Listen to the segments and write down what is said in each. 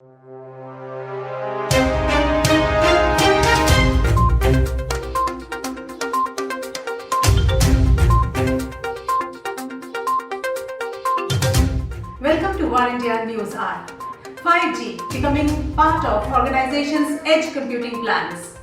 Welcome to War India News Hour. 5G becoming part of organizations' edge computing plans.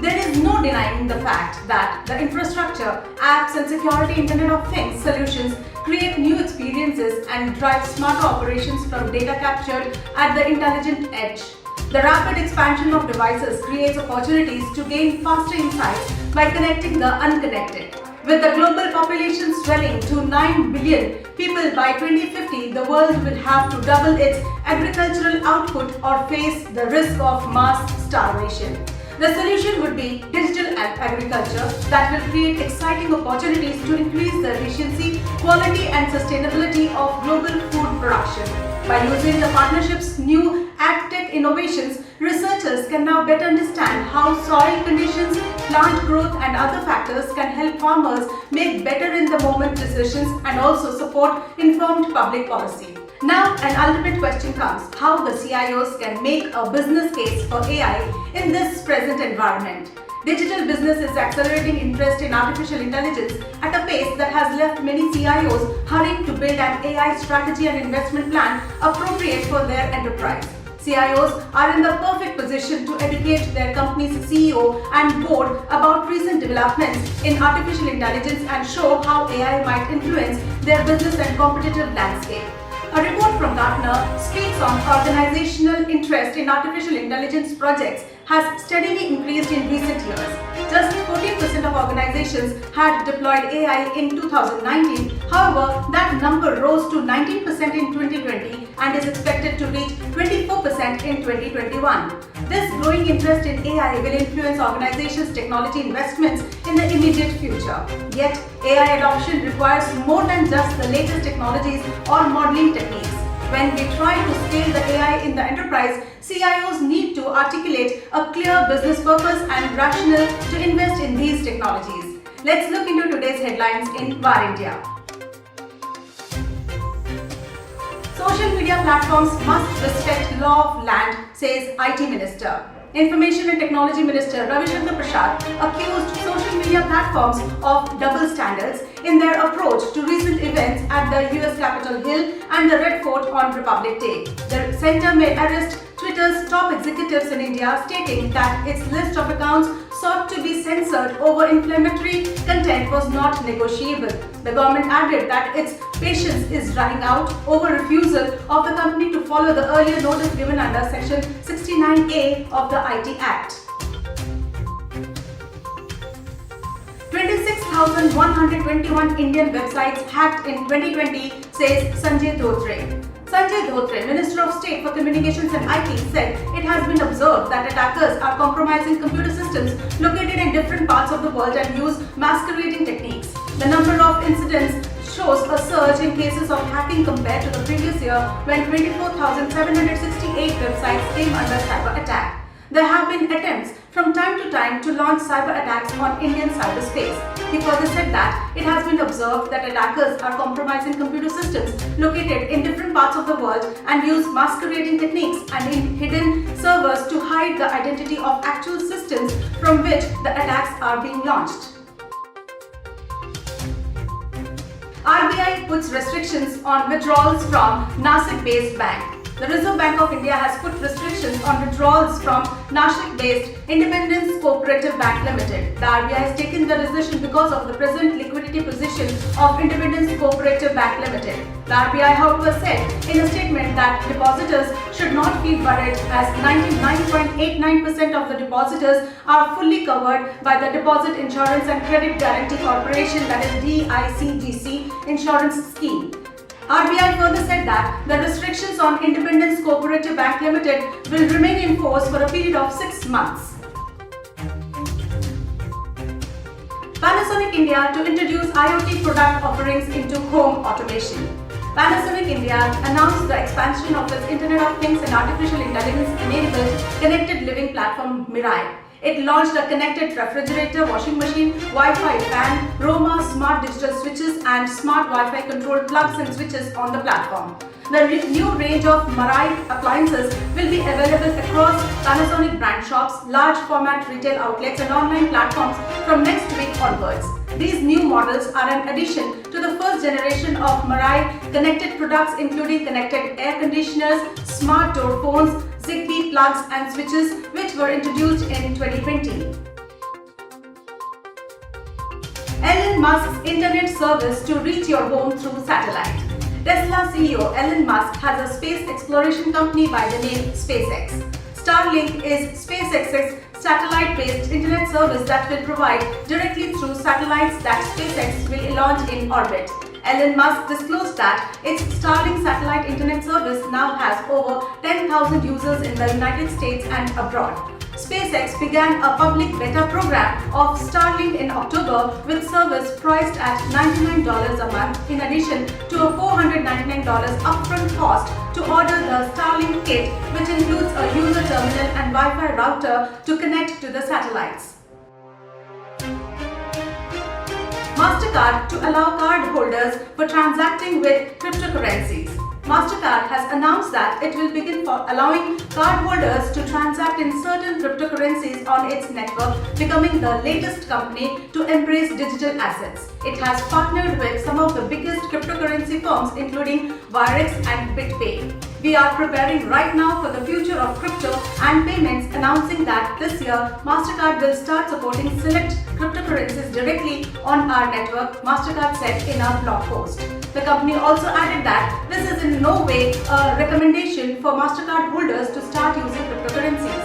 There is no denying the fact that the infrastructure, apps and security Internet of Things solutions create new experiences and drive smarter operations from data captured at the intelligent edge. The rapid expansion of devices creates opportunities to gain faster insights by connecting the unconnected. With the global population swelling to 9 billion people by 2050, the world will have to double its agricultural output or face the risk of mass starvation. The solution would be digital agriculture that will create exciting opportunities to increase the efficiency, quality and sustainability of global food production. By using the partnership's new AgTech innovations, researchers can now better understand how soil conditions, plant growth and other factors can help farmers make better in the moment decisions and also support informed public policy. Now an ultimate question comes: how the CIOs can make a business case for AI in this present environment. Digital business is accelerating interest in artificial intelligence at a pace that has left many CIOs hurrying to build an AI strategy and investment plan appropriate for their enterprise. CIOs are in the perfect position to educate their company's CEO and board about recent developments in artificial intelligence and show how AI might influence their business and competitive landscape. A report from Gartner speaks on organizational interest in artificial intelligence projects has steadily increased in recent years. Just 14% of organizations had deployed AI in 2019. However, that number rose to 19% in 2020 and is expected to reach 24% in 2021. This growing interest in AI will influence organizations' technology investments in the immediate future. Yet, AI adoption requires more than just the latest technologies or modeling techniques. When we try to scale the AI in the enterprise, CIOs need to articulate a clear business purpose and rationale to invest in these technologies. Let's look into today's headlines in War India. Social media platforms must respect law of land, says IT Minister. Information and Technology Minister Ravi Shankar Prasad accused social media platforms of double standards in their approach to recent events at the US Capitol Hill and the Red Fort on Republic Day. The centre may arrest Twitter's top executives in India, stating that its list of accounts sought to be censored over inflammatory content was not negotiable. The government added that its patience is running out over refusal of the company to follow the earlier notice given under Section 69A of the IT Act. 26,121 Indian websites hacked in 2020, says Sanjay Dhotre. Sanjay Dhotre, Minister of State for Communications and IT, said it has been observed that attackers are compromising computer systems located in different parts of the world and use masquerading techniques. The number of incidents shows a surge in cases of hacking compared to the previous year, when 24,768 websites came under cyber attack. There have been attempts from time to time to launch cyber attacks on Indian cyberspace. He further said that it has been observed that attackers are compromising computer systems located in different parts of the world and use masquerading techniques and in hidden servers to hide the identity of actual systems from which the attacks are being launched. RBI puts restrictions on withdrawals from Nashik-based bank. The Reserve Bank of India has put restrictions on withdrawals from Nashik-based Independence Cooperative Bank Limited. The RBI has taken the decision because of the present liquidity position of Independence Cooperative Bank Limited. The RBI, however, said in a statement that depositors should not feel worried, as 99.89% of the depositors are fully covered by the Deposit Insurance and Credit Guarantee Corporation, that is DICGC insurance scheme. RBI further said that the restrictions on Independence Cooperative Bank Limited will remain in force for a period of 6 months. Panasonic India to introduce IoT product offerings into home automation. Panasonic India announced the expansion of its Internet of Things and artificial intelligence-enabled connected living platform Mirai. It launched a connected refrigerator, washing machine, Wi-Fi fan, Roma smart digital switches and smart Wi-Fi controlled plugs and switches on the platform. The new range of Mirai appliances will be available across Panasonic brand shops, large format retail outlets and online platforms from next week onwards. These new models are an addition to the first generation of Mirai connected products, including connected air conditioners, smart door phones, Zigbee plugs and switches, which were introduced in 2020. Elon Musk's internet service to reach your home through satellite. Tesla CEO Elon Musk has a space exploration company by the name SpaceX. Starlink is SpaceX's satellite-based internet service that will provide directly through satellites that SpaceX will launch in orbit. Elon Musk disclosed that its Starlink satellite internet service now has over 10,000 users in the United States and abroad. SpaceX began a public beta program of Starlink in October, with service priced at $99 a month in addition to a $499 upfront cost to order the Starlink kit, which includes a user terminal and Wi-Fi router to connect to the satellites. Mastercard to allow card holders for transacting with cryptocurrencies. Mastercard has announced that it will begin allowing cardholders to transact in certain cryptocurrencies on its network, becoming the latest company to embrace digital assets. It has partnered with some of the biggest cryptocurrency firms, including Wirex and BitPay. We are preparing right now for the future of crypto and payments, announcing that this year Mastercard will start supporting select cryptocurrencies directly on our network, Mastercard said in a blog post. The company also added that this is in no way a recommendation for Mastercard holders to start using cryptocurrencies.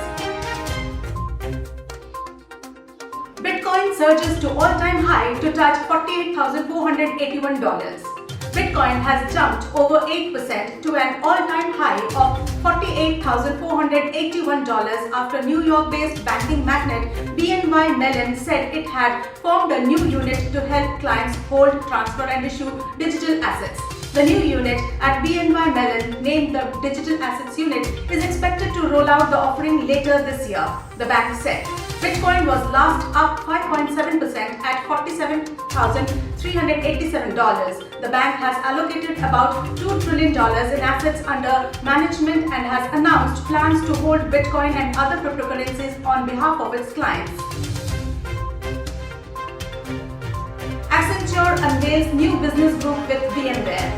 Bitcoin surges to all-time high to touch $48,481. Bitcoin has jumped over 8% to an all-time high of $48,481 after New York-based banking magnate BNY Mellon said it had formed a new unit to help clients hold, transfer and issue digital assets. The new unit at BNY Mellon, named the Digital Assets Unit, is expected to roll out the offering later this year, the bank said. Bitcoin was last up 5.7% at $47,387. The bank has allocated about $2 trillion in assets under management and has announced plans to hold Bitcoin and other cryptocurrencies on behalf of its clients. Accenture unveils new business group with VMware.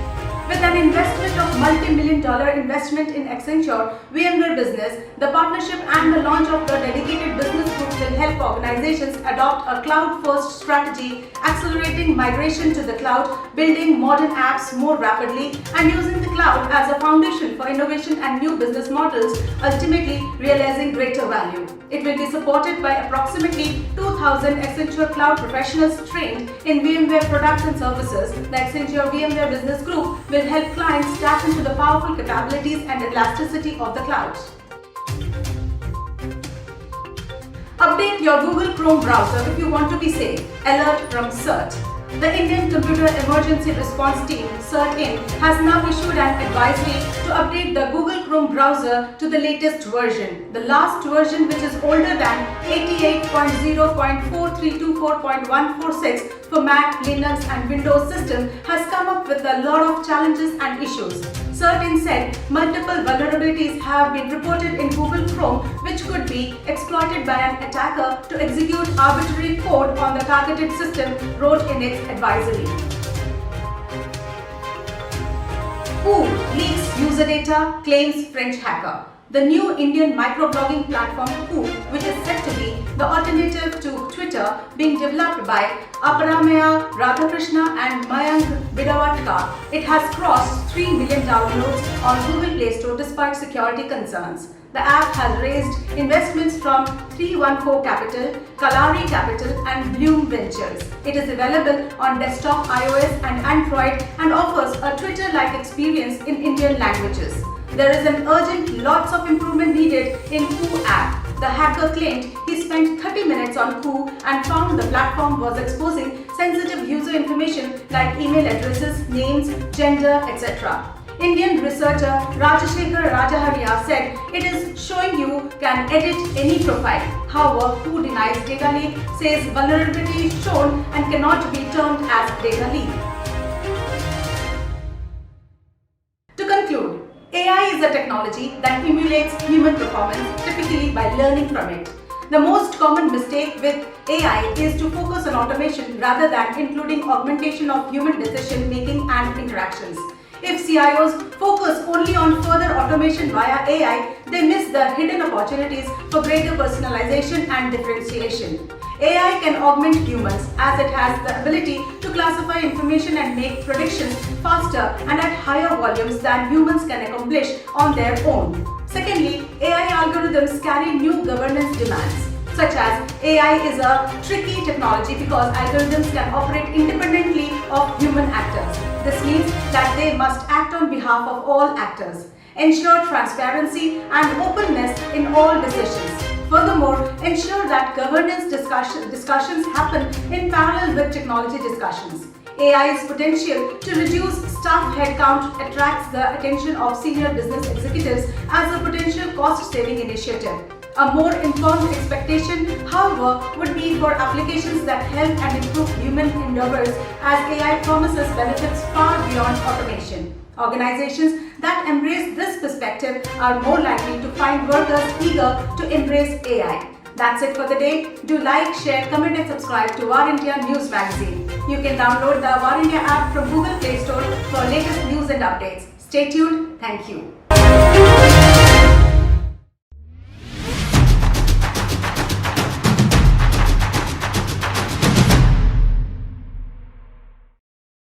With an investment of multi-million-dollar investment in Accenture VMware Business, the partnership and the launch of the dedicated business group will help organizations adopt a cloud-first strategy, accelerating migration to the cloud, building modern apps more rapidly, and using the cloud as a foundation for innovation and new business models, ultimately realizing greater value. It will be supported by approximately 2,000 Accenture Cloud professionals trained in VMware products and services. The Accenture VMware Business Group will help clients tap into the powerful capabilities and elasticity of the cloud. Update your Google Chrome browser if you want to be safe. Alert from CERT. The Indian Computer Emergency Response Team, CERT-In, has now issued an advisory to update the Google Chrome browser to the latest version. The last version, which is older than 88.0.4324.146 for Mac, Linux and Windows system, has come up with a lot of challenges and issues. CERT-In said multiple vulnerabilities have been reported in Google Chrome, which could be exploited by an attacker to execute arbitrary code on the targeted system, wrote in its advisory. WHO leaks user data, claims French hacker. The new Indian microblogging platform WHO, which is said to be the alternative to Twitter, being developed by Aparamaya Radhakrishna and Mayank Bidawatka. It has crossed 3 million downloads on Google Play Store despite security concerns. The app has raised investments from 314 Capital, Kalari Capital and Bloom Ventures. It is available on desktop, iOS and Android and offers a Twitter-like experience in Indian languages. There is an urgent lots of improvement needed in WHO app. The hacker claimed he spent 30 minutes on WHO and found the platform was exposing sensitive user information like email addresses, names, gender, etc. Indian researcher Rajashekhar Rajaharia said it is showing you can edit any profile. However, who denies data leak says vulnerability is shown and cannot be termed as data leak. To conclude, AI is a technology that emulates human performance, typically by learning from it. The most common mistake with AI is to focus on automation rather than including augmentation of human decision making and interactions. If CIOs focus only on further automation via AI, they miss the hidden opportunities for greater personalization and differentiation. AI can augment humans as it has the ability to classify information and make predictions faster and at higher volumes than humans can accomplish on their own. Secondly, AI algorithms carry new governance demands. Such as AI is a tricky technology because algorithms can operate independently of human actors. This means that they must act on behalf of all actors, ensure transparency and openness in all decisions. Furthermore, ensure that governance discussions happen in parallel with technology discussions. AI's potential to reduce staff headcount attracts the attention of senior business executives as a potential cost-saving initiative. A more informed expectation, however, would be for applications that help and improve human endeavors as AI promises benefits far beyond automation. Organizations that embrace this perspective are more likely to find workers eager to embrace AI. That's it for the day. Do like, share, comment and subscribe to War India News Magazine. You can download the War India app from Google Play Store for latest news and updates. Stay tuned. Thank you.